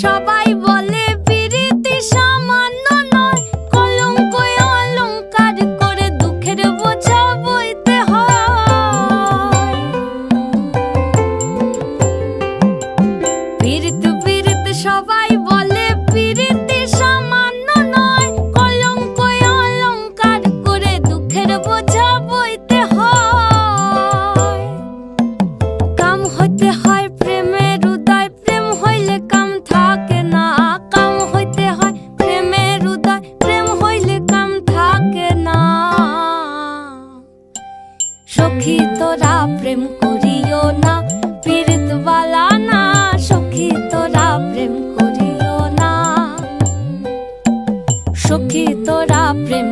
সবাই বলে পিরিতি সামান্য নয়, কলঙ্ক অলংকার করে দুঃখের বোঝা বইতে হয়। পিরিত পিরিত সবাই বলে পিরিতি সামান্য নয়, কলঙ্ক অলংকার করে দুঃখের বোঝা বইতে হয়। কাম হইতে হয় প্রেমের উদয়, প্রেম হইলে কাম থাকে না। কাম হইতে হয় প্রেমের উদয়, প্রেম হইলে কাম থাকে না। সখী তোরা প্রেম করিও না, পীড়িত বালা না। সখী তোরা প্রেম করিও না, সখী তোরা প্রেম